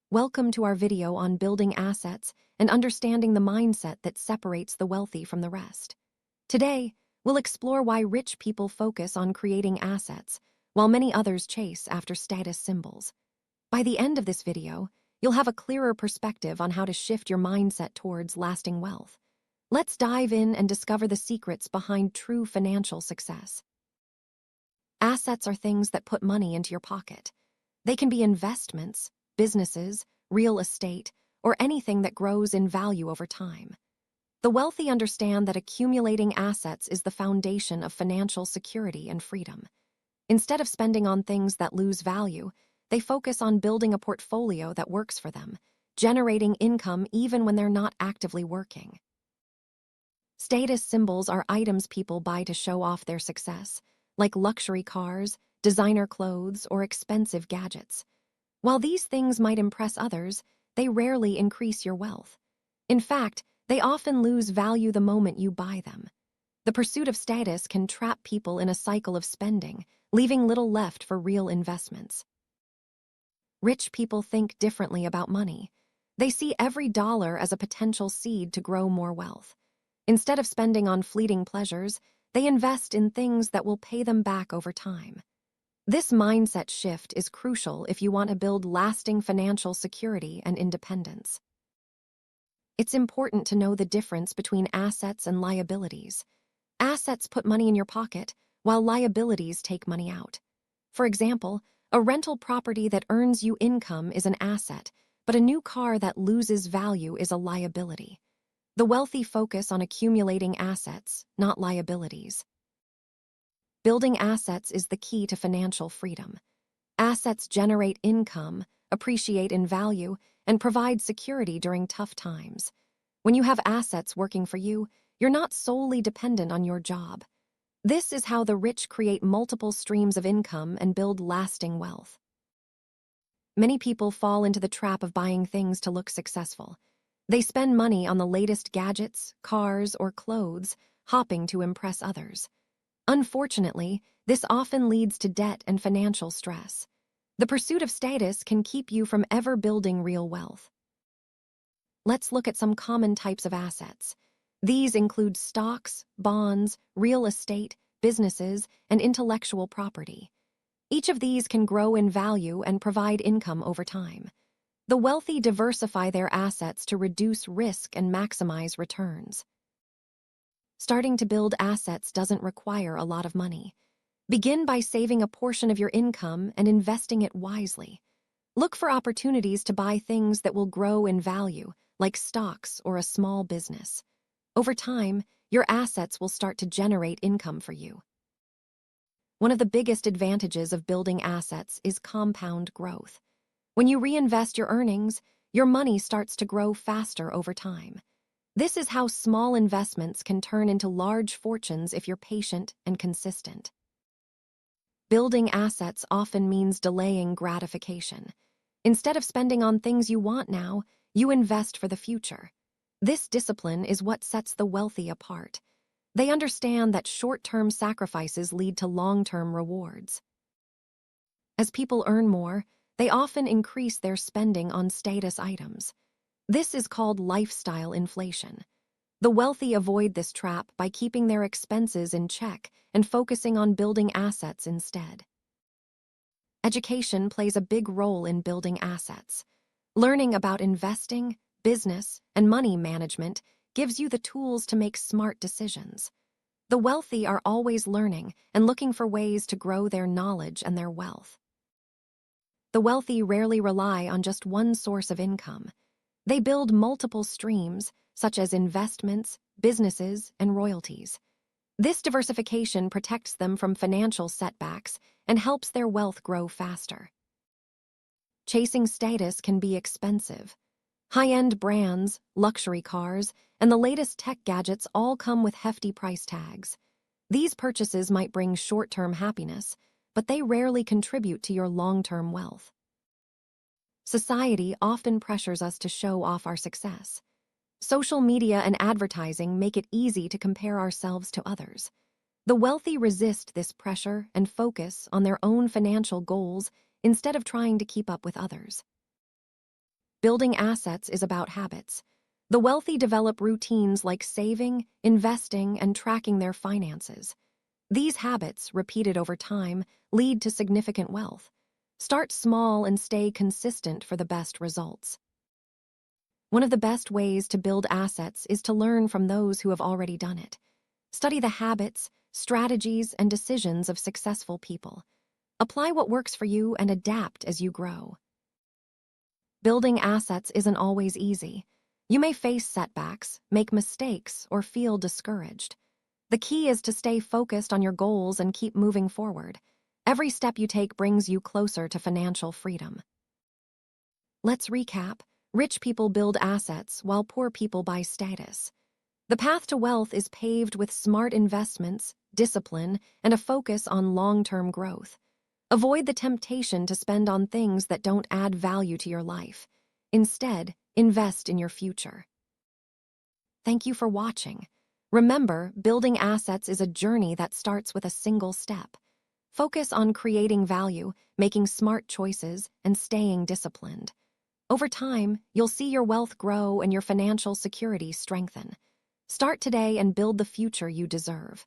Welcome to our video on building assets and understanding the mindset that separates the wealthy from the rest. Today, we'll explore why rich people focus on creating assets, while many others chase after status symbols. By the end of this video, you'll have a clearer perspective on how to shift your mindset towards lasting wealth. Let's dive in and discover the secrets behind true financial success. Assets are things that put money into your pocket. They can be investments, businesses, real estate, or anything that grows in value over time. The wealthy understand that accumulating assets is the foundation of financial security and freedom. Instead of spending on things that lose value, they focus on building a portfolio that works for them, generating income even when they're not actively working. Status symbols are items people buy to show off their success, like luxury cars, designer clothes, or expensive gadgets. While these things might impress others, they rarely increase your wealth. In fact, they often lose value the moment you buy them. The pursuit of status can trap people in a cycle of spending, leaving little left for real investments. Rich people think differently about money. They see every dollar as a potential seed to grow more wealth. Instead of spending on fleeting pleasures, they invest in things that will pay them back over time. This mindset shift is crucial if you want to build lasting financial security and independence. It's important to know the difference between assets and liabilities. Assets put money in your pocket, while liabilities take money out. For example, a rental property that earns you income is an asset, but a new car that loses value is a liability. The wealthy focus on accumulating assets, not liabilities. Building assets is the key to financial freedom. Assets generate income, appreciate in value, and provide security during tough times. When you have assets working for you, you're not solely dependent on your job. This is how the rich create multiple streams of income and build lasting wealth. Many people fall into the trap of buying things to look successful. They spend money on the latest gadgets, cars, or clothes, hoping to impress others. Unfortunately, this often leads to debt and financial stress. The pursuit of status can keep you from ever building real wealth. Let's look at some common types of assets. These include stocks, bonds, real estate, businesses, and intellectual property. Each of these can grow in value and provide income over time. The wealthy diversify their assets to reduce risk and maximize returns. Starting to build assets doesn't require a lot of money. Begin by saving a portion of your income and investing it wisely. Look for opportunities to buy things that will grow in value, like stocks or a small business. Over time, your assets will start to generate income for you. One of the biggest advantages of building assets is compound growth. When you reinvest your earnings, your money starts to grow faster over time. This is how small investments can turn into large fortunes if you're patient and consistent. Building assets often means delaying gratification. Instead of spending on things you want now, you invest for the future. This discipline is what sets the wealthy apart. They understand that short-term sacrifices lead to long-term rewards. As people earn more, they often increase their spending on status items. This is called lifestyle inflation. The wealthy avoid this trap by keeping their expenses in check and focusing on building assets instead. Education plays a big role in building assets. Learning about investing, business, and money management gives you the tools to make smart decisions. The wealthy are always learning and looking for ways to grow their knowledge and their wealth. The wealthy rarely rely on just one source of income. They build multiple streams, such as investments, businesses, and royalties. This diversification protects them from financial setbacks and helps their wealth grow faster. Chasing status can be expensive. High-end brands, luxury cars, and the latest tech gadgets all come with hefty price tags. These purchases might bring short-term happiness, but they rarely contribute to your long-term wealth. Society often pressures us to show off our success. Social media and advertising make it easy to compare ourselves to others. The wealthy resist this pressure and focus on their own financial goals instead of trying to keep up with others. Building assets is about habits. The wealthy develop routines like saving, investing, and tracking their finances. These habits, repeated over time, lead to significant wealth. Start small and stay consistent for the best results. One of the best ways to build assets is to learn from those who have already done it. Study the habits, strategies, and decisions of successful people. Apply what works for you and adapt as you grow. Building assets isn't always easy. You may face setbacks, make mistakes, or feel discouraged. The key is to stay focused on your goals and keep moving forward. Every step you take brings you closer to financial freedom. Let's recap. Rich people build assets while poor people buy status. The path to wealth is paved with smart investments, discipline, and a focus on long-term growth. Avoid the temptation to spend on things that don't add value to your life. Instead, invest in your future. Thank you for watching. Remember, building assets is a journey that starts with a single step. Focus on creating value, making smart choices, and staying disciplined. Over time, you'll see your wealth grow and your financial security strengthen. Start today and build the future you deserve.